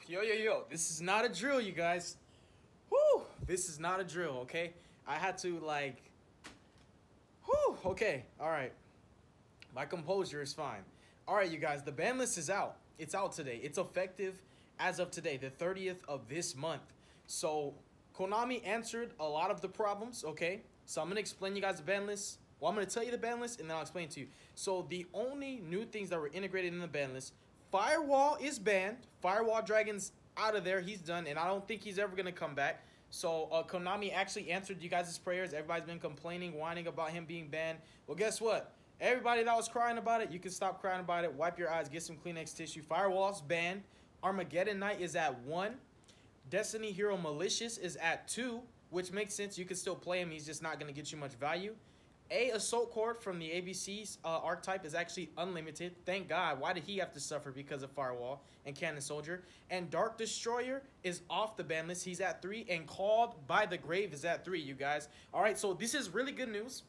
Yo, this is not a drill, you guys. Whoo, this is not a drill, okay? I had to okay, all right. My composure is fine. All right, you guys, the ban list is out. It's out today. It's effective as of today, the 30th of this month. So Konami answered a lot of the problems, okay? So I'm gonna explain you guys the ban list. Well, I'm gonna tell you the ban list and then I'll explain it to you. So the only new things that were integrated in the ban list, Firewall is banned. Firewall Dragon's out of there. He's done, and I don't think he's ever gonna come back. So Konami actually answered you guys' prayers. Everybody's been complaining, whining about him being banned. Well, guess what? Everybody that was crying about it, you can stop crying about it. Wipe your eyes, get some Kleenex tissue. Firewall's banned. Armageddon Knight is at 1. Destiny Hero Malicious is at 2, which makes sense. You can still play him. He's just not going to get you much value. Assault Cord from the ABC's archetype is actually unlimited. Thank God. Why did he have to suffer because of Firewall and Cannon Soldier? And Dark Destroyer is off the ban list. He's at 3. And Called by the Grave is at 3, you guys. All right, so this is really good news.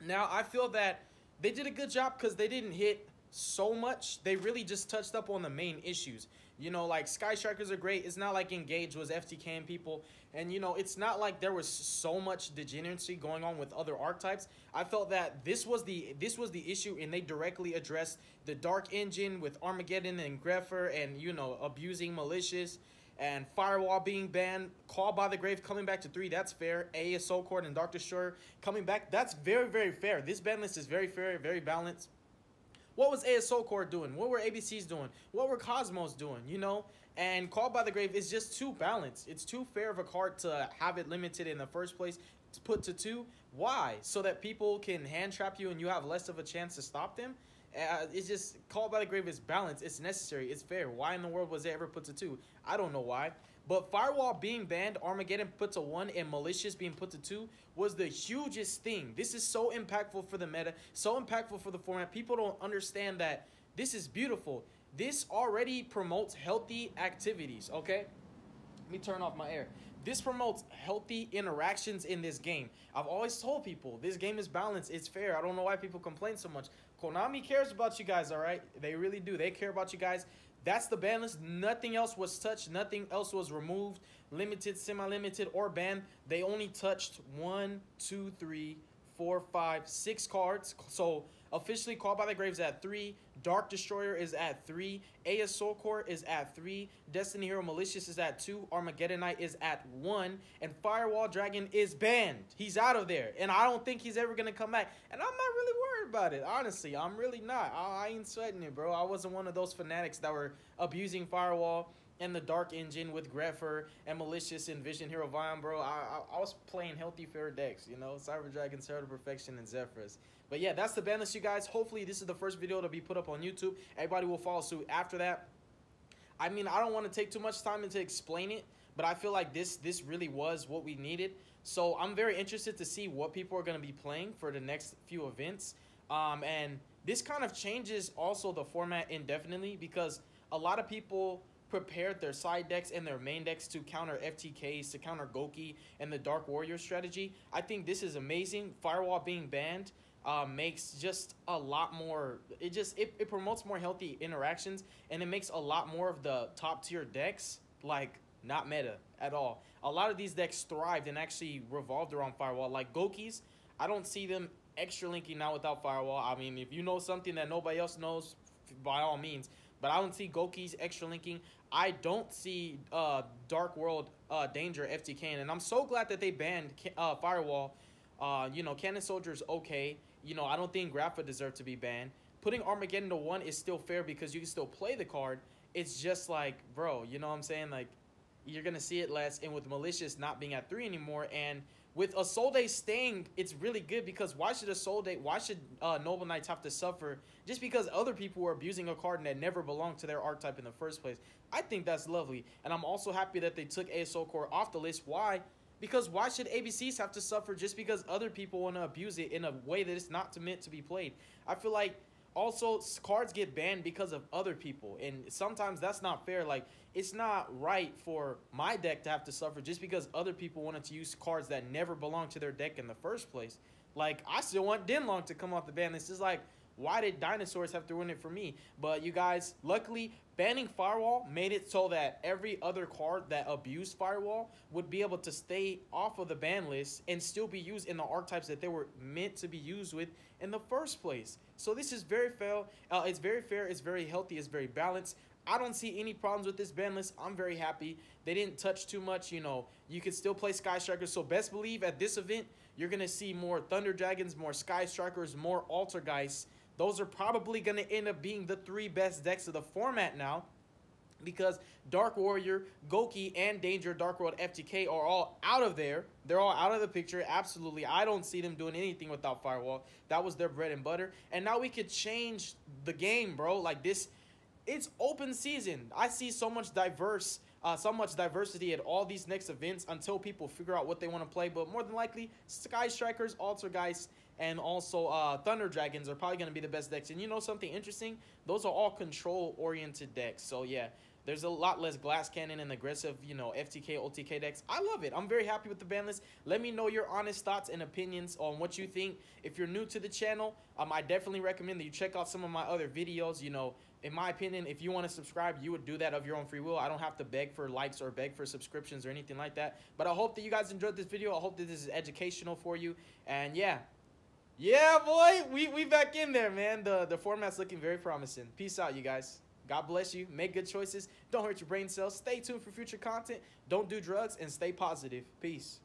Now, I feel that they did a good job because they didn't hit so much. They really just touched up on the main issues. You know, like Sky Strikers are great. It's not like Engage was FTKing people. And, you know, it's not like there was so much degeneracy going on with other archetypes. I felt that this was the issue, and they directly addressed the Dark Engine with Armageddon and Grepher and, you know, abusing Malicious and Firewall being banned. Call by the Grave coming back to 3, that's fair. Assault Cord and Dark Destroyer coming back, that's very, very fair. This ban list is very fair, very balanced. What was Assault Cord doing? What were ABCs doing? What were Cosmos doing? You know? And Called by the Grave is just too balanced. It's too fair of a card to have it limited in the first place. To put to 2. Why? So that people can hand trap you and you have less of a chance to stop them? It's just, Called by the Grave is balanced. It's necessary. It's fair. Why in the world was it ever put to 2? I don't know why. But Firewall being banned, Armageddon put to 1, and Malicious being put to 2 was the hugest thing. This is so impactful for the meta, so impactful for the format. People don't understand that this is beautiful. This already promotes healthy activities, okay? Let me turn off my air. This promotes healthy interactions in this game. I've always told people, this game is balanced, it's fair. I don't know why people complain so much. Konami cares about you guys, all right? They really do. They care about you guys. That's the ban list. Nothing else was touched. Nothing else was removed, limited, semi-limited, or banned. They only touched 1, 2, 3, 4, 5, 6 cards. So officially Called by the Graves at 3. Dark Destroyer is at 3. Assault Cord is at 3. Destiny Hero Malicious is at 2. Armageddon Knight is at 1. And Firewall Dragon is banned. He's out of there. And I don't think he's ever going to come back. And I'm not really worried about it. Honestly, I'm really not. I ain't sweating it, bro. I wasn't one of those fanatics that were abusing Firewall and the Dark Engine with Grepher and Malicious and Vision Hero Vion, bro. I was playing healthy, fair decks, you know? Cyber Dragon, Herald of Perfection, and Zephyrs. But yeah, that's the ban list, you guys. Hopefully, this is the first video to be put up on YouTube. Everybody will follow suit after that. I mean, I don't want to take too much time to explain it, but I feel like this really was what we needed. So I'm very interested to see what people are going to be playing for the next few events. And this kind of changes also the format indefinitely because a lot of people prepared their side decks and their main decks to counter FTKs, to counter Goki and the Dark Warrior strategy. I think this is amazing. Firewall being banned makes just a lot more, it promotes more healthy interactions, and it makes a lot more of the top tier decks like not meta at all. A lot of these decks thrived and actually revolved around Firewall. Like Gokis, I don't see them extra linking now without Firewall. I mean, if you know something that nobody else knows, by all means. But I don't see Gokis extra linking. I don't see Dark World Danger FTKing. And I'm so glad that they banned Firewall. You know, Cannon Soldier's okay. You know, I don't think Grapha deserved to be banned. Putting Armageddon to 1 is still fair because you can still play the card. It's just like, bro, you know what I'm saying? Like, you're going to see it less. And with Malicious not being at 3 anymore, and with Isolde staying, it's really good because why should Noble Knights have to suffer just because other people were abusing a card that never belonged to their archetype in the first place? I think that's lovely. And I'm also happy that they took Assault Core off the list. Why? Because why should ABCs have to suffer just because other people want to abuse it in a way that it's not meant to be played? I feel like also cards get banned because of other people, and sometimes that's not fair. Like, it's not right for my deck to have to suffer just because other people wanted to use cards that never belonged to their deck in the first place. Like, I still want Denlong to come off the ban list. It's like, Why did dinosaurs have to ruin it for me? But you guys, luckily, banning Firewall made it so that every other card that abused Firewall would be able to stay off of the ban list and still be used in the archetypes that they were meant to be used with in the first place. So this is very fair. It's very fair. It's very healthy. It's very balanced. I don't see any problems with this ban list. I'm very happy. They didn't touch too much. You know, you can still play Sky Strikers. So best believe at this event, you're going to see more Thunder Dragons, more Sky Strikers, more Altergeists. Those are probably going to end up being the 3 best decks of the format now, because Dark Warrior, Goki, and Danger Dark World FTK are all out of there. They're all out of the picture. Absolutely. I don't see them doing anything without Firewall. That was their bread and butter. And now we could change the game, bro. Like this, it's open season. I see so much diversity at all these next events until people figure out what they want to play. But more than likely, Sky Strikers, Altergeists, and also Thunder Dragons are probably going to be the best decks. And you know something interesting? Those are all control-oriented decks. So yeah, there's a lot less Glass Cannon and aggressive, you know, FTK, OTK decks. I love it. I'm very happy with the ban list. Let me know your honest thoughts and opinions on what you think. If you're new to the channel, I definitely recommend that you check out some of my other videos. You know, in my opinion, if you want to subscribe, you would do that of your own free will. I don't have to beg for likes or beg for subscriptions or anything like that. But I hope that you guys enjoyed this video. I hope that this is educational for you. And yeah, boy, we back in there, man. The format's looking very promising. Peace out, you guys. God bless you. Make good choices. Don't hurt your brain cells. Stay tuned for future content. Don't do drugs and stay positive. Peace.